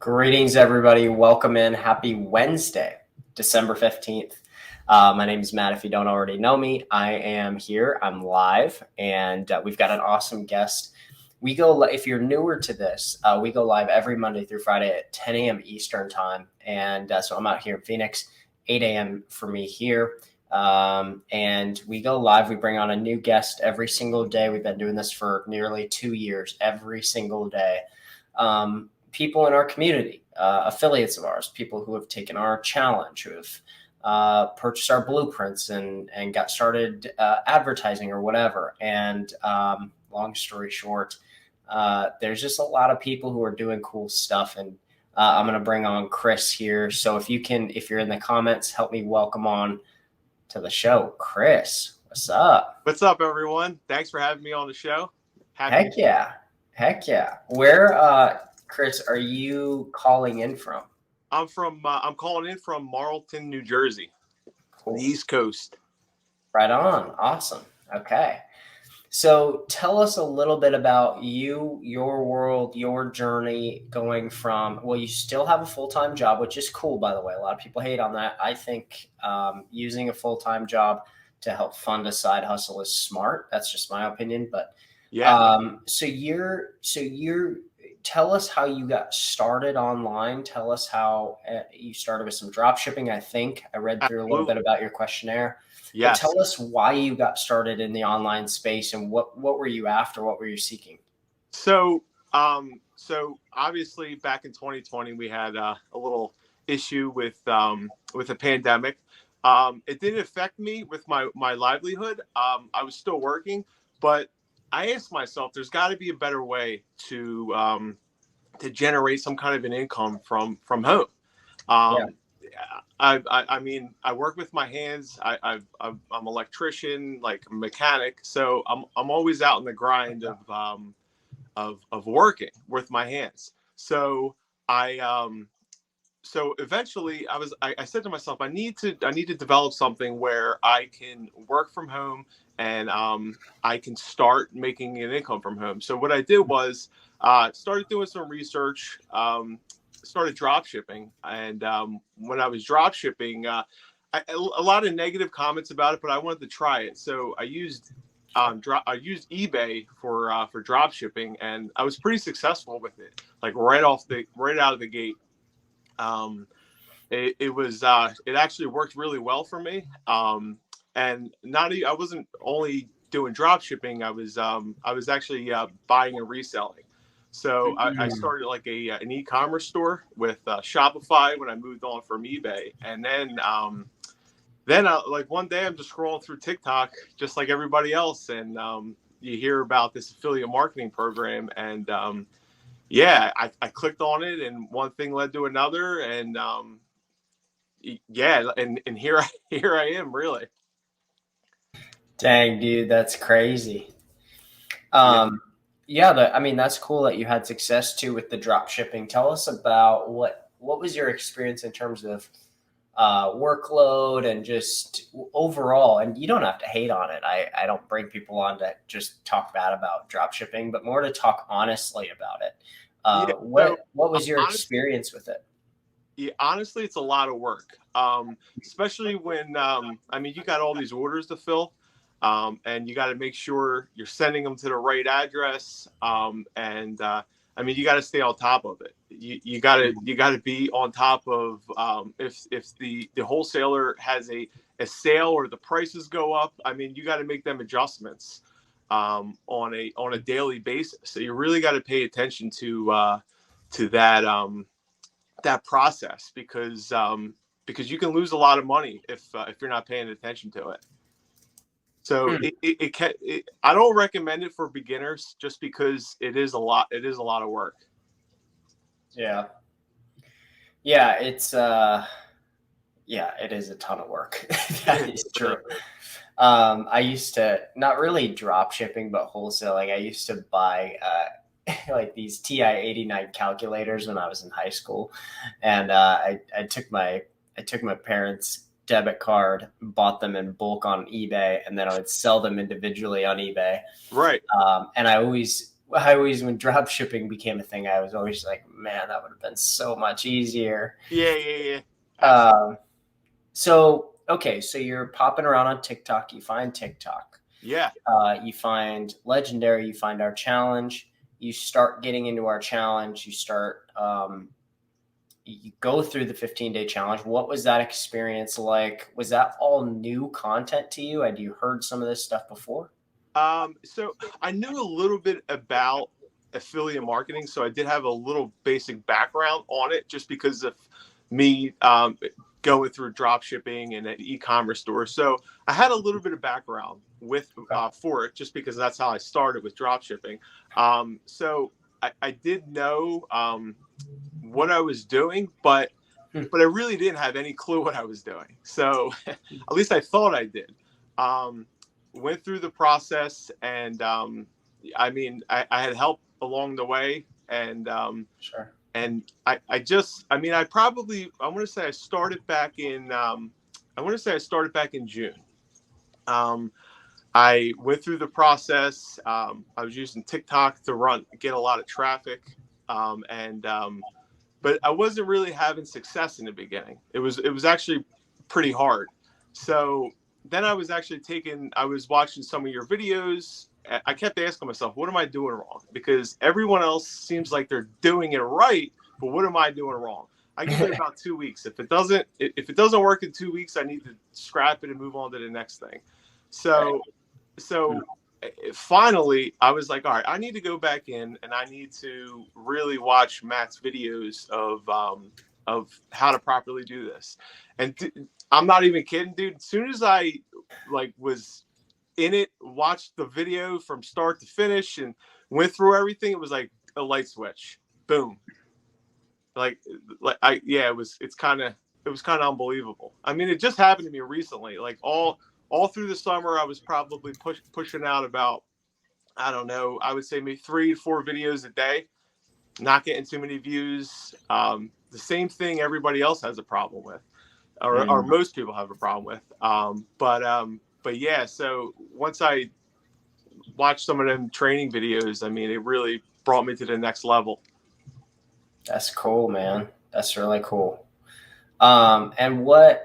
Greetings, everybody. Welcome in. Happy Wednesday, December 15th. My name is Matt. If you don't already know me, I am here. I'm live, and we've got an awesome guest. If you're newer to this, we go live every Monday through Friday at 10 a.m. Eastern time. And so I'm out here in Phoenix, 8 a.m. for me here. And we go live. We bring on a new guest every single day. We've been doing this for nearly 2 years, every single day. People in our community, affiliates of ours, people who have taken our challenge, who have purchased our blueprints and got started advertising or whatever. And long story short, there's just a lot of people who are doing cool stuff. And I'm going to bring on Chris here. So if you're in the comments, help me welcome on to the show. Chris, what's up? What's up, everyone? Thanks for having me on the show. Heck yeah. Where, Chris, are you calling in from? I'm calling in from Marlton, New Jersey, Cool. the East Coast. Right on. Awesome. Okay. So tell us a little bit about you, your world, your journey going from, well, you still have a full-time job, which is cool, by the way. A lot of people hate on that. I think using a full-time job to help fund a side hustle is smart. That's just my opinion. But yeah. So you're tell us how you got started online. Tell us how you started with some drop shipping. I think I read through a little bit about your questionnaire. Yes. But tell us why you got started in the online space and what were you after? What were you seeking? So obviously back in 2020, we had a little issue with the pandemic. It didn't affect me with my livelihood. I was still working, but I asked myself, there's got to be a better way to generate some kind of an income from home. I mean, I work with my hands. I'm an electrician, like a mechanic. So I'm always out in the grind of working with my hands. So so eventually I said to myself, I need to develop something where I can work from home and I can start making an income from home. So what I did was started doing some research, started drop shipping. And when I was drop shipping, a lot of negative comments about it, but I wanted to try it. So I used eBay for drop shipping, and I was pretty successful with it, like right out of the gate. It actually worked really well for me. And I wasn't only doing drop shipping. I was actually buying and reselling. So I started like an e-commerce store with Shopify when I moved on from eBay. And then like one day I'm just scrolling through TikTok just like everybody else. And you hear about this affiliate marketing program. And I clicked on it, and one thing led to another. And and here I am, really. Dang, dude, that's crazy. I mean, that's cool that you had success too with the drop shipping. Tell us about what was your experience in terms of workload and just overall. And you don't have to hate on it. I don't bring people on to just talk bad about drop shipping, but more to talk honestly about it. What was your experience with it? Yeah, honestly, it's a lot of work, especially when you got all these orders to fill. And you got to make sure you're sending them to the right address. You got to stay on top of it. You got to be on top of if the wholesaler has a sale or the prices go up. I mean, you got to make them adjustments on a daily basis. So you really got to pay attention to that process because you can lose a lot of money if you're not paying attention to it. So I don't recommend it for beginners just because it is a lot of work. Yeah, it's it is a ton of work. That is true. I used to not really drop shipping, but wholesaling. I used to buy like these TI-89 calculators when I was in high school, and I took my parents' debit card, bought them in bulk on eBay, and then I would sell them individually on eBay. Right. And I always I always, when drop shipping became a thing, I was always like, man, that would have been so much easier. Yeah. Um, okay, so you're popping around on TikTok. You find TikTok. Yeah. You find Legendary. You find our challenge. You start getting into our challenge. You go through the 15-day challenge. What was that experience like? Was that all new content to you? Had you heard some of this stuff before? So I knew a little bit about affiliate marketing, so I did have a little basic background on it just because of me going through drop shipping and an e-commerce store. So I had a little bit of background with for it just because that's how I started with drop shipping. So I did know what I was doing, but I really didn't have any clue what I was doing. So at least I thought I did. Went through the process, and I mean, I had help along the way, and Sure. and I want to say I started back in June. I went through the process. I was using TikTok to get a lot of traffic, but I wasn't really having success in the beginning. It was actually pretty hard. So then I was watching some of your videos. I kept asking myself, what am I doing wrong? Because everyone else seems like they're doing it right, but what am I doing wrong? I give it about 2 weeks. If it doesn't work in 2 weeks, I need to scrap it and move on to the next thing. So finally, I was like, all right, I need to go back in and I need to really watch Matt's videos of how to properly do this. And I'm not even kidding, dude. As soon as I was in it, watched the video from start to finish and went through everything, it was like a light switch. Boom. It was kind of unbelievable. I mean, it just happened to me recently. Like all through the summer, I was probably pushing out about, I don't know, I would say maybe 3 to 4 videos a day, not getting too many views. The same thing everybody else has a problem with, or most people have a problem with. But yeah, so once I watched some of them training videos, I mean, it really brought me to the next level. That's cool, man. That's really cool. And when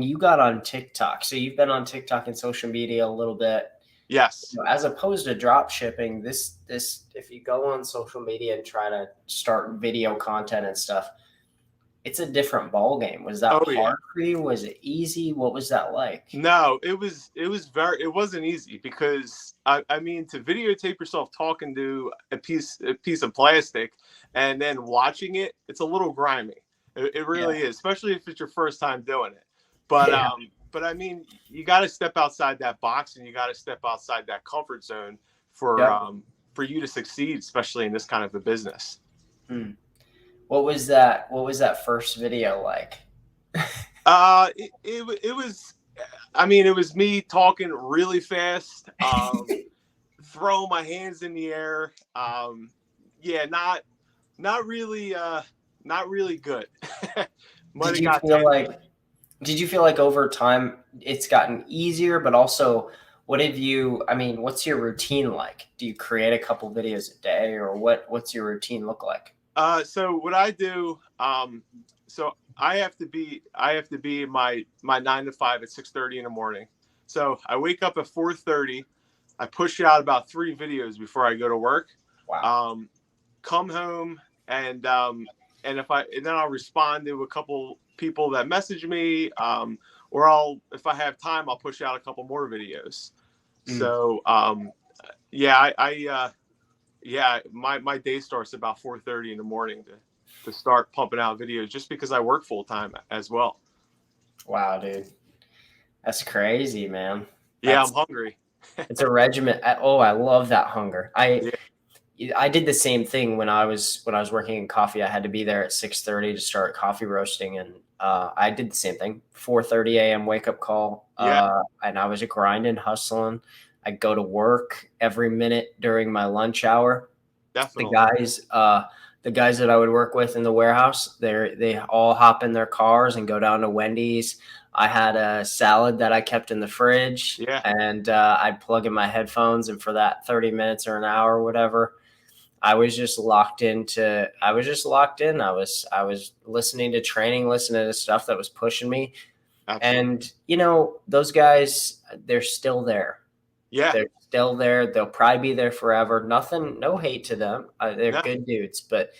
you got on TikTok, so you've been on TikTok and social media a little bit. Yes. So as opposed to drop shipping, this if you go on social media and try to start video content and stuff, it's a different ball game. Was that hard for you? Was it easy? What was that like? No, it wasn't easy because I mean, to videotape yourself talking to a piece of plastic and then watching it, it's a little grimy. It really is, especially if it's your first time doing it. But I mean, you got to step outside that box and you got to step outside that comfort zone for you to succeed, especially in this kind of a business. What was that first video like? It was, I mean, it was me talking really fast, throwing my hands in the air. Not really good. Did you feel like over time it's gotten easier, but also what's your routine like? Do you create a couple videos a day, or what's your routine look like? So what I do, so I have to be in my 9 to 5 at 6:30 in the morning. So I wake up at 4:30. I push out about 3 videos before I go to work. Wow. Come home and then I'll respond to a couple people that message me, or if I have time, I'll push out a couple more videos. So my day starts about 4:30 in the morning to start pumping out videos, just because I work full time as well. Wow, dude, that's crazy, man. I'm hungry. It's a regiment. I love that hunger. I did the same thing when I was working in coffee. I had to be there at 6:30 to start coffee roasting, and I did the same thing. 4:30 a.m. wake up call, and I was grinding, hustling. I'd go to work every minute during my lunch hour. Definitely. The guys that I would work with in the warehouse, they all hop in their cars and go down to Wendy's. I had a salad that I kept in the fridge, Yeah, and I'd plug in my headphones, and for that 30 minutes or an hour or whatever, I was just locked into. I was just locked in. I was listening to training, listening to stuff that was pushing me, absolutely. and those guys, they're still there. Yeah, They're still there. They'll probably be there forever. Nothing, no hate to them. They're no, good dudes, but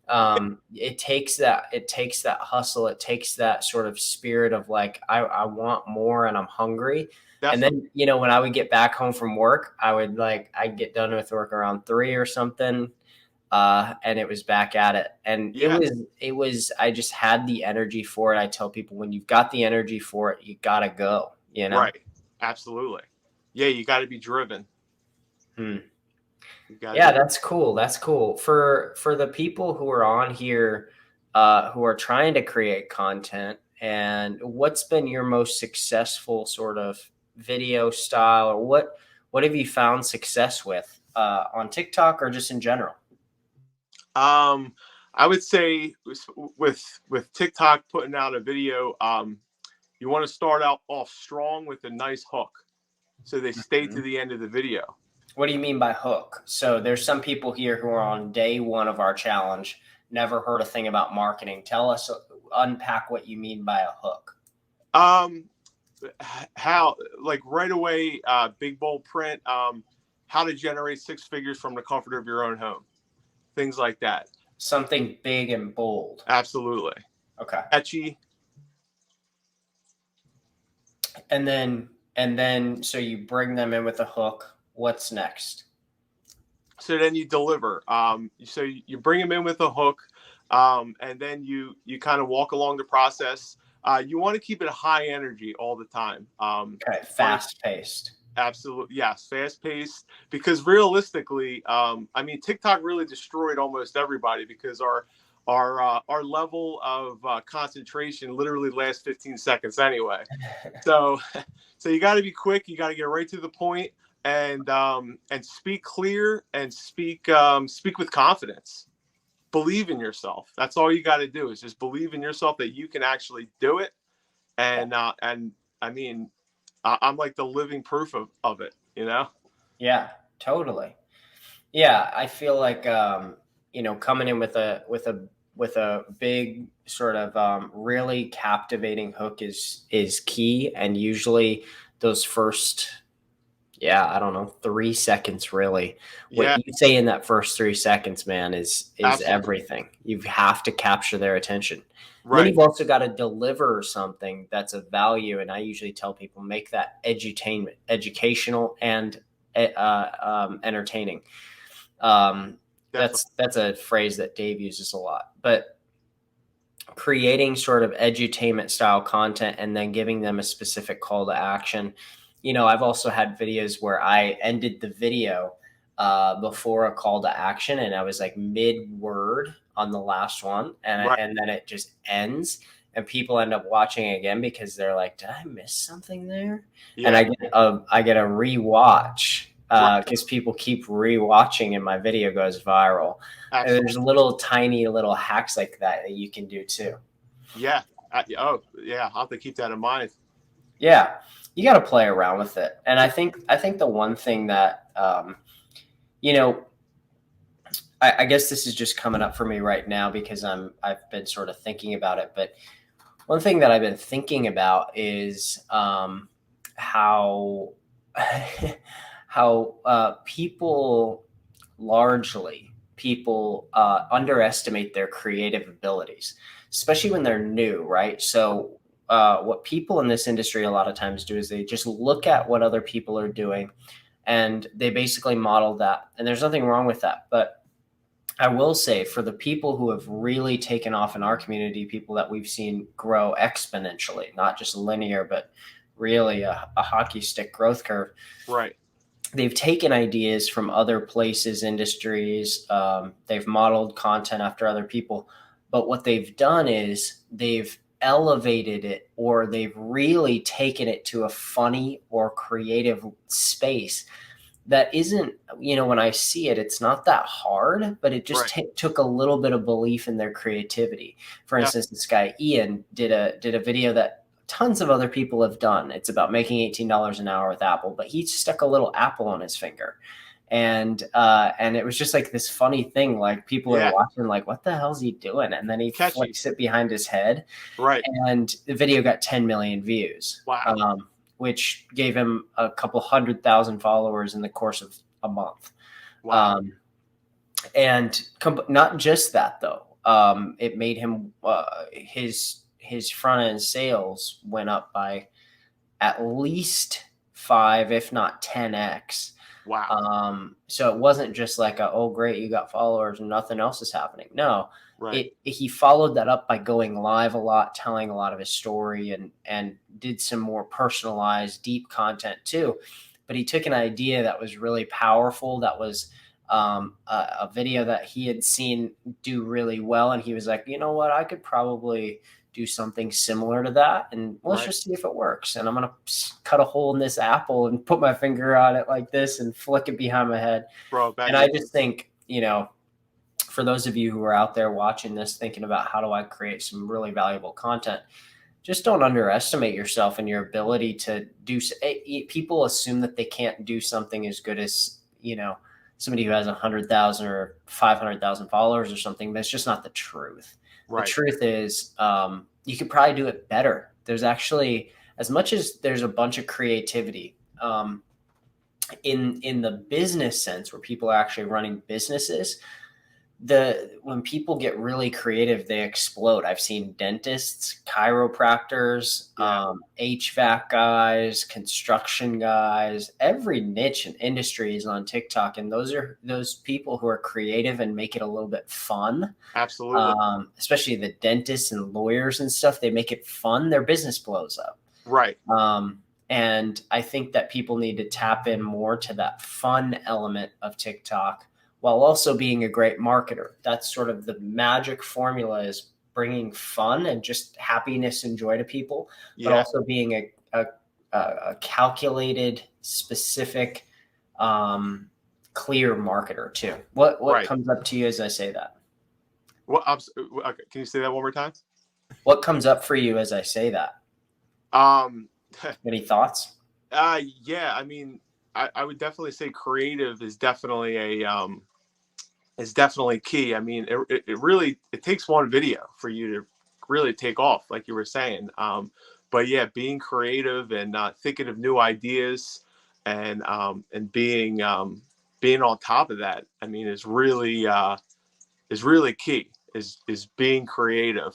yeah, it takes that. It takes that hustle. It takes that sort of spirit of like, I want more and I'm hungry. And definitely. then, when I would get back home from work, I'd get done with work around 3 or something. And it was back at it. And Yeah, I just had the energy for it. I tell people, when you've got the energy for it, you gotta go. right. Absolutely. Yeah, you got to be driven. Hmm. You got to Yeah, be. that's cool. That's cool. For the people who are on here, who are trying to create content, and what's been your most successful sort of video style, or what have you found success with on TikTok or just in general? Um, I would say with TikTok putting out a video, you want to start out off strong with a nice hook, so they stay to Mhm. the end of the video. What do you mean by hook? So there's some people here who are on day one of our challenge, never heard a thing about marketing. Tell us, unpack what you mean by a hook. Um, how like right away, big bold print. How to generate six figures from the comfort of your own home. Things like that. Something big and bold. Absolutely. Okay. Etchy. And then so you bring them in with a hook. What's next? So then you deliver. So you bring them in with a hook, and then you kind of walk along the process. You want to keep it high energy all the time. Okay, Want to fast paced. absolutely yes, fast paced. Because realistically, I mean, TikTok really destroyed almost everybody because our level of concentration literally lasts 15 seconds anyway. So so you got to be quick. You got to get right to the point, and speak clear and speak with confidence. Believe in yourself. That's all you got to do is just believe in yourself that you can actually do it. And I mean, I'm like the living proof of it. You know. Yeah, totally. Yeah, I feel like coming in with a big sort of really captivating hook is key, and usually those first, yeah, I don't know, 3 seconds really. What Yeah. you say in that first 3 seconds, man, is Absolutely. everything. You have to capture their attention. And then Right. you've also got to deliver something that's of value. And I usually tell people, make that edutainment, educational and entertaining. Definitely. That's a phrase that Dave uses a lot. But creating sort of edutainment style content and then giving them a specific call to action. I've also had videos where I ended the video before a call to action, and I was like mid word on the last one, Right. and then it just ends, and people end up watching again because they're like, "Did I miss something there?" And Yeah. I get a rewatch Right. because people keep rewatching, and my video goes viral. And Absolutely. there's little tiny little hacks like that you can do too. Yeah. Oh, yeah. I'll have to keep that in mind. Yeah, you got to play around with it. And I think the one thing that you know, I guess this is just coming up for me right now because I've been sort of thinking about it. But one thing that I've been thinking about is how how people underestimate their creative abilities, especially when they're new, right? So what people in this industry a lot of times do is they just look at what other people are doing, and they basically model that. And there's nothing wrong with that, but I will say, for the people who have really taken off in our community, people that we've seen grow exponentially, not just linear, but really a hockey stick growth curve, Right. they've taken ideas from other places, industries. They've modeled content after other people. But what they've done is they've elevated it, or they've really taken it to a funny or creative space that isn't, when I see it, it's not that hard, but it just Right. took a little bit of belief in their creativity. For Yeah. instance, this guy Ian did a video that tons of other people have done. It's about making $18 an hour with Apple, but he stuck a little apple on his finger. And it was just like this funny thing. Like people are Yeah. watching, like, what the hell's he doing? And then he Catchy. flicks it behind his head, Right. and the video got 10 million views. Wow. Which gave him a couple 100,000 followers in the course of a month. Wow. And not just that though. It made him his front end sales went up by at least 5, if not 10x. Wow. So it wasn't just like oh great, you got followers and nothing else is happening. No, Right. He followed that up by going live a lot, telling a lot of his story, and did some more personalized, deep content too. But he took an idea that was really powerful, that was a video that he had seen do really well, and he was like, you know what, I could probably do something similar to that, and let's just see if it works. And I'm gonna cut a hole in this apple and put my finger on it like this and flick it behind my head. Bro, and I just think, for those of you who are out there watching this, thinking about how do I create some really valuable content, just don't underestimate yourself and your ability to do. People assume that they can't do something as good as, somebody who has 100,000 or 500,000 followers or something. But it's just not the truth. Right. The truth is, you could probably do it better. There's actually, as much as there's a bunch of creativity in the business sense, where people are actually running businesses, when people get really creative, they explode. I've seen dentists, chiropractors, HVAC guys, construction guys, every niche and industry is on TikTok. And those are those people who are creative and make it a little bit fun. Absolutely. Especially the dentists and lawyers and stuff, they make it fun. Their business blows up. Right. And I think that people need to tap in more to that fun element of TikTok, while also being a great marketer. That's sort of the magic formula, is bringing fun and just happiness and joy to people, but also being a calculated, specific, clear marketer too. What comes up to you as I say that? Okay, can you say that one more time? What comes up for you as I say that? Any thoughts? Yeah, I mean, I would definitely say creative is definitely is definitely key. I mean, it really takes one video for you to really take off, like you were saying. But yeah, being creative and thinking of new ideas and being on top of that, I mean, is really key. Is being creative.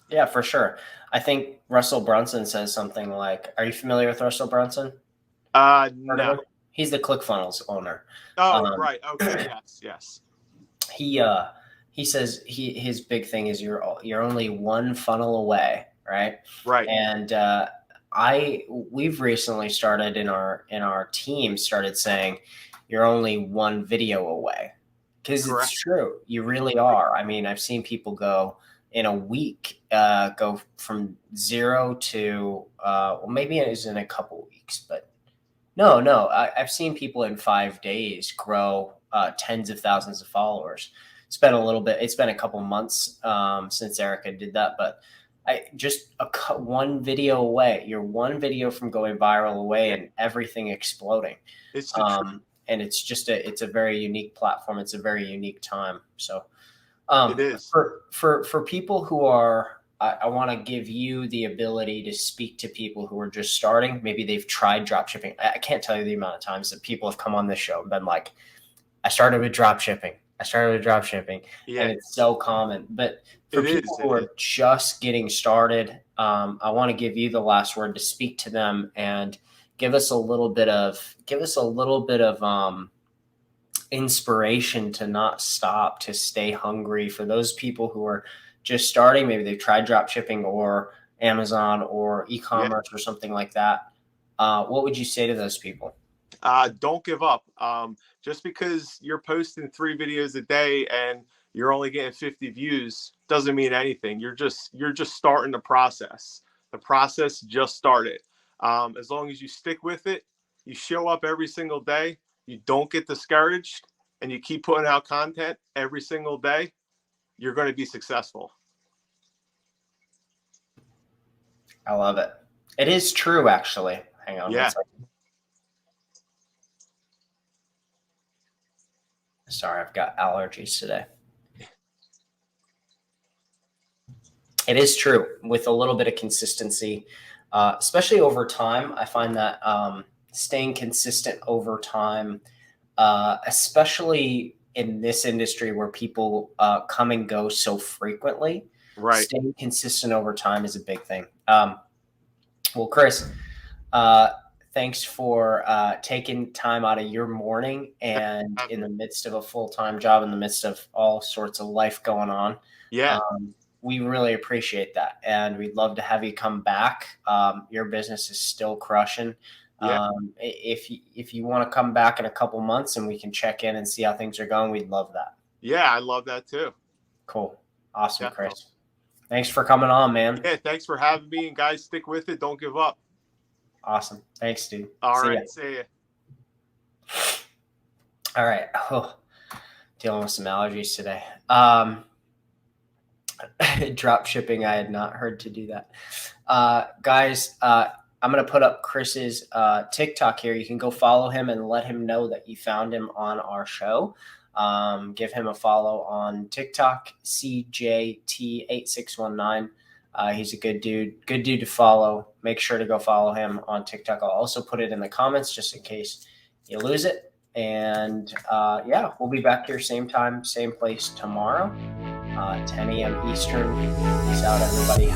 Yeah, for sure. I think Russell Brunson says something like, are you familiar with Russell Brunson? No. He's the ClickFunnels owner. Oh, right. Okay. Yes. He says his big thing is you're only one funnel away, right? Right. And we've recently started in our team started saying you're only one video away, because it's true. You really are. I mean, I've seen people go in a week, go from 0 to well, maybe it was in a couple weeks, but no. I've seen people in 5 days grow tens of thousands of followers. It's been a couple months since Erica did that, but one video away. You're one video from going viral away and everything exploding. It's and it's a very unique platform. It's a very unique time. So it is for people who are, I want to give you the ability to speak to people who are just starting. Maybe they've tried drop shipping. I can't tell you the amount of times that people have come on this show and been like, I started with drop shipping. And it's so common. But for people who are just getting started, I want to give you the last word to speak to them and give us a little bit of inspiration to not stop, to stay hungry. For those people who are just starting, maybe they've tried drop shipping or Amazon or e-commerce or something like that. What would you say to those people? Don't give up. Just because you're posting 3 videos a day and you're only getting 50 views doesn't mean anything. You're just starting the process. The process just started. As long as you stick with it, you show up every single day, you don't get discouraged, and you keep putting out content every single day, you're going to be successful. I love it. It is true, actually. Hang on one Yeah. second. Sorry, I've got allergies today. It is true with a little bit of consistency, especially over time. I find that staying consistent over time, especially in this industry where people come and go so frequently, Right. staying consistent over time is a big thing. Well, Chris, uh, thanks for taking time out of your morning and in the midst of a full-time job, in the midst of all sorts of life going on. Yeah. We really appreciate that, and we'd love to have you come back. Your business is still crushing. Yeah. If you want to come back in a couple months and we can check in and see how things are going, we'd love that. Yeah. I love that too. Cool. Awesome, Definitely. Chris. Thanks for coming on, man. Yeah. Thanks for having me. And guys, stick with it. Don't give up. Awesome. Thanks, dude. All See ya. right. See ya. All right. Oh, dealing with some allergies today. Drop shipping. I had not heard to do that. Guys, I'm going to put up Chris's TikTok here. You can go follow him and let him know that you found him on our show. Give him a follow on TikTok, CJT8619. He's a good dude to follow. Make sure to go follow him on TikTok. I'll also put it in the comments just in case you lose it. And yeah, we'll be back here same time, same place tomorrow, 10 a.m. Eastern. Peace out, everybody.